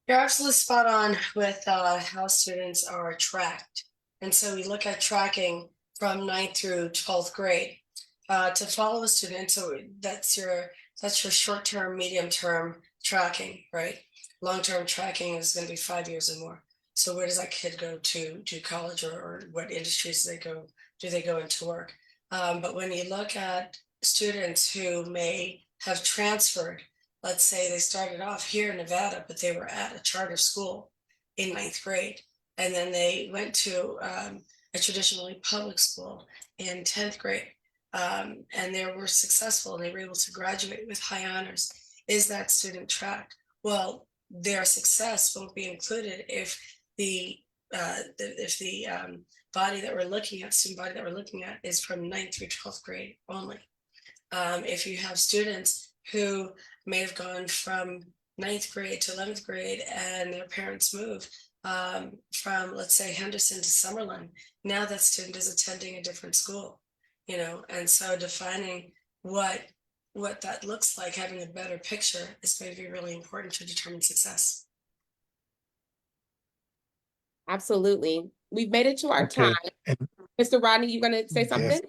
You're absolutely spot on with how students are tracked. And so we look at tracking from 9th through 12th grade to follow a student. So that's your short-term, medium-term tracking, right? Long-term tracking is going to be 5 years or more. So where does that kid go to college, or what industries do they go into work? But when you look at students who may have transferred, let's say they started off here in Nevada, but they were at a charter school in 9th grade, and then they went to a traditionally public school in 10th grade, and they were successful, and they were able to graduate with high honors. Is that student tracked? Well, their success won't be included if the body that we're looking at, student body that we're looking at, is from 9th through 12th grade only. If you have students who may have gone from 9th grade to 11th grade and their parents move from, let's say, Henderson to Summerlin, now that student is attending a different school, and so defining what that looks like, having a better picture, is going to be really important to determine success. Absolutely. We've made it to our Okay. time. Mr. Rodney, you going to say something? Yes.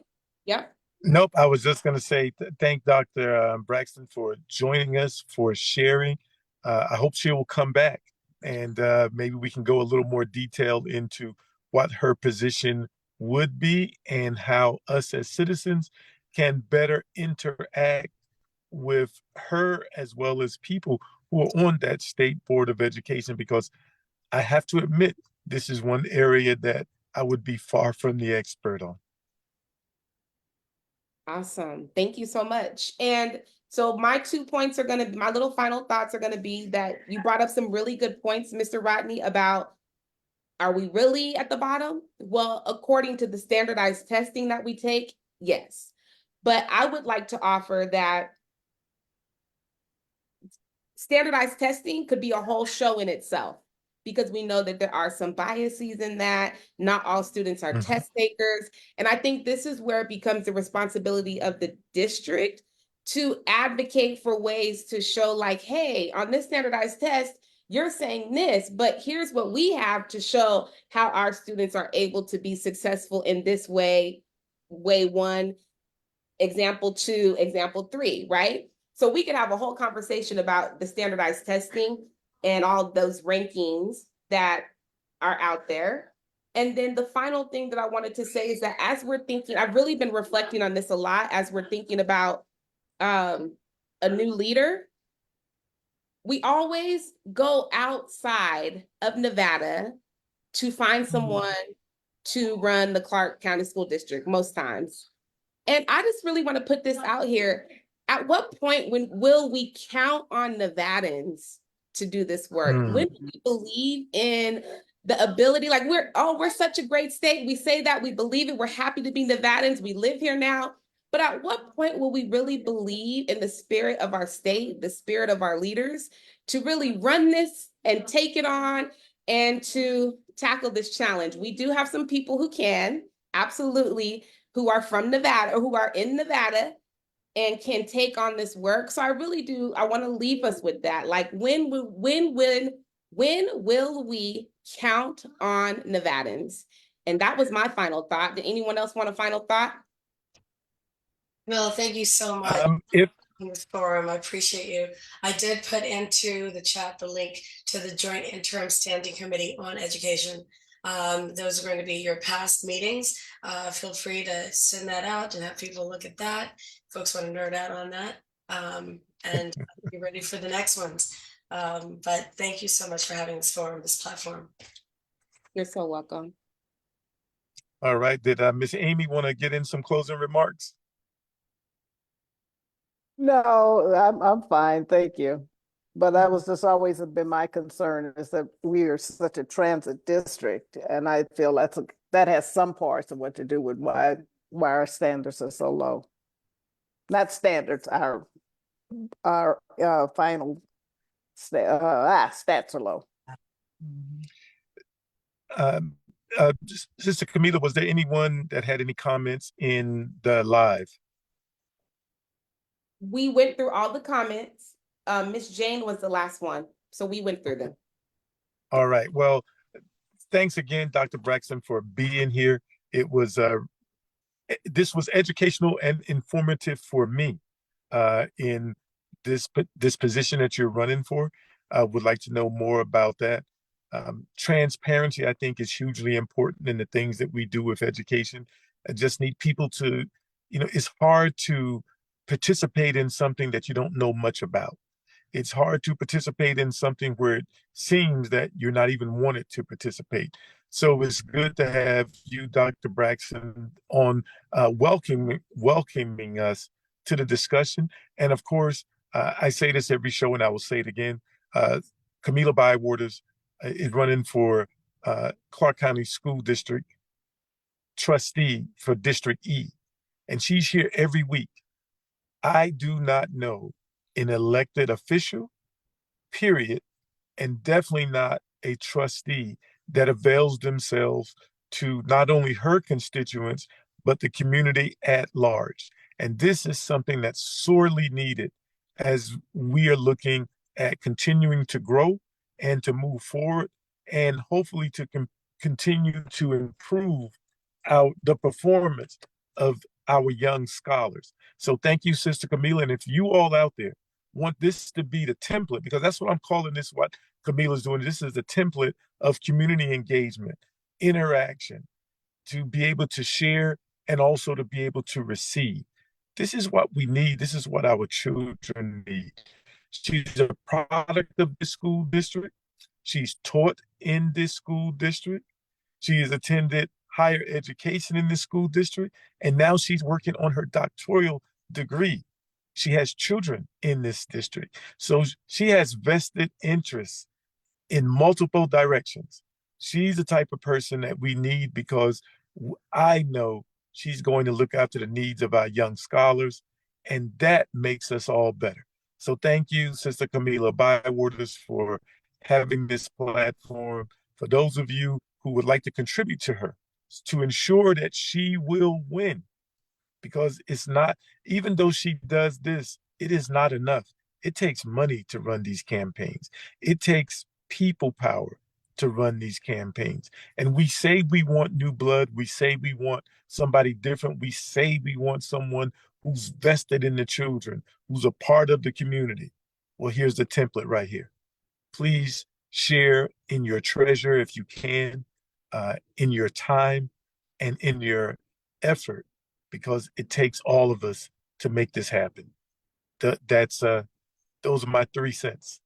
Yep. Nope. I was just going to say thank Dr. Braxton for joining us, for sharing. I hope she will come back, and maybe we can go a little more detailed into what her position would be and how us as citizens can better interact with her as well as people who are on that state board of education, because I have to admit, this is one area that I would be far from the expert on. Awesome. Thank you so much. And so my 2 points are going to be, my little final thoughts are going to be that you brought up some really good points, Mr. Rodney, about are we really at the bottom? Well, according to the standardized testing that we take, yes. But I would like to offer that standardized testing could be a whole show in itself, because we know that there are some biases in that. Not all students are test takers. And I think this is where it becomes the responsibility of the district to advocate for ways to show like, hey, on this standardized test, you're saying this, but here's what we have to show how our students are able to be successful in this way, way one, example two, example three, right? So we could have a whole conversation about the standardized testing and all those rankings that are out there. And then the final thing that I wanted to say is that as we're thinking, I've really been reflecting on this a lot as we're thinking about a new leader. We always go outside of Nevada to find someone to run the Clark County School District most times. And I just really want to put this out here. At what point will we count on Nevadans to do this work? When do we believe in the ability? Like we're such a great state. We say that, we believe it. We're happy to be Nevadans. We live here now. But at what point will we really believe in the spirit of our state, the spirit of our leaders, to really run this and take it on and to tackle this challenge? We do have some people who can, absolutely, who are from Nevada or who are in Nevada and can take on this work. So I really do, I want to leave us with that. Like when will we count on Nevadans? And that was my final thought. Did anyone else want a final thought? Well, thank you so much If for this forum. I appreciate you. I did put into the chat the link to the Joint Interim Standing Committee on Education. Those are going to be your past meetings. Feel free to send that out and have people look at that. Folks want to nerd out on that, and be ready for the next ones. But thank you so much for having this forum, this platform. You're so welcome. All right, did Miss Amy want to get in some closing remarks? No, I'm fine, thank you. But that was just always been my concern, is that we are such a transit district, and I feel that has some parts of what to do with why our standards are so low. Not standards, our final stats are low. Sister Kamilah, was there anyone that had any comments in the live? We went through all the comments. Miss Jane was the last one, so we went through them. All right. Well, thanks again, Dr. Braxton, for being here. It was this was educational and informative for me in this position that you're running for. I would like to know more about that. Transparency, I think, is hugely important in the things that we do with education. I just need people to, it's hard to participate in something that you don't know much about. It's hard to participate in something where it seems that you're not even wanted to participate. So it's good to have you, Dr. Braxton, on welcoming us to the discussion. And of course, I say this every show and I will say it again, Kamilah Bywaters is running for Clark County School District trustee for District E. And she's here every week. I do not know an elected official, period, and definitely not a trustee that avails themselves to not only her constituents, but the community at large. And this is something that's sorely needed as we are looking at continuing to grow and to move forward, and hopefully to continue to improve the performance of our young scholars. So thank you, Sister Kamilah. And if you all out there want this to be the template, because that's what I'm calling this, what Kamilah's doing, this is the template of community engagement, interaction, to be able to share, and also to be able to receive. This is what we need. This is what our children need. She's a product of this school district. She's taught in this school district. She has attended higher education in this school district, and now she's working on her doctoral degree. She has children in this district. So she has vested interests in multiple directions. She's the type of person that we need because I know she's going to look after the needs of our young scholars, and that makes us all better. So thank you, Sister Kamilah Bywaters, for having this platform. For those of you who would like to contribute to her, to ensure that she will win, because it's not, even though she does this, it is not enough. It takes money to run these campaigns. It takes people power to run these campaigns. And we say we want new blood. We say we want somebody different. We say we want someone who's vested in the children, who's a part of the community. Well, here's the template right here. Please share in your treasure if you can, in your time, and in your effort, because it takes all of us to make this happen. Those are my 3 cents.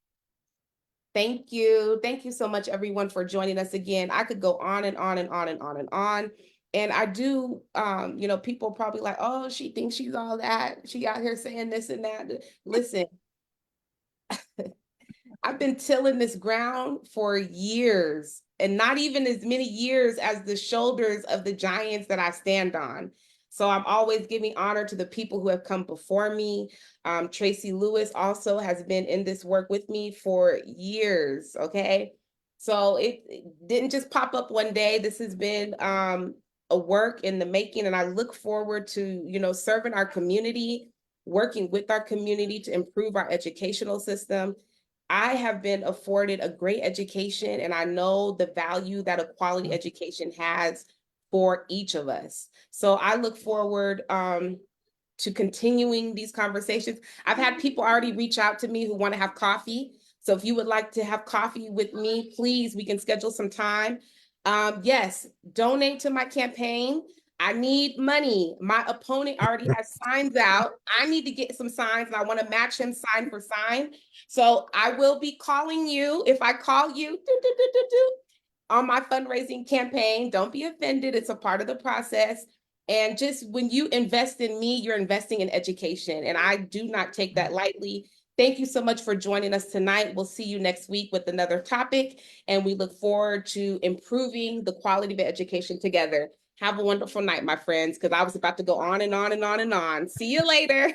Thank you. Thank you so much, everyone, for joining us again. I could go on and on and on and on and on. And I do, people probably like, oh, she thinks she's all that. She out here saying this and that. Listen, I've been tilling this ground for years, and not even as many years as the shoulders of the giants that I stand on. So I'm always giving honor to the people who have come before me. Tracy Lewis also has been in this work with me for years, okay? So it didn't just pop up one day. This has been a work in the making, and I look forward to, serving our community, working with our community to improve our educational system. I have been afforded a great education, and I know the value that a quality education has for each of us. So I look forward to continuing these conversations. I've had people already reach out to me who want to have coffee. So if you would like to have coffee with me, please, we can schedule some time. Yes, donate to my campaign. I need money. My opponent already has signs out. I need to get some signs, and I want to match him sign for sign. So I will be calling you. If I call you on my fundraising campaign, don't be offended. It's a part of the process. And just when you invest in me, you're investing in education. And I do not take that lightly. Thank you so much for joining us tonight. We'll see you next week with another topic. And we look forward to improving the quality of education together. Have a wonderful night, my friends, because I was about to go on and on and on and on. See you later.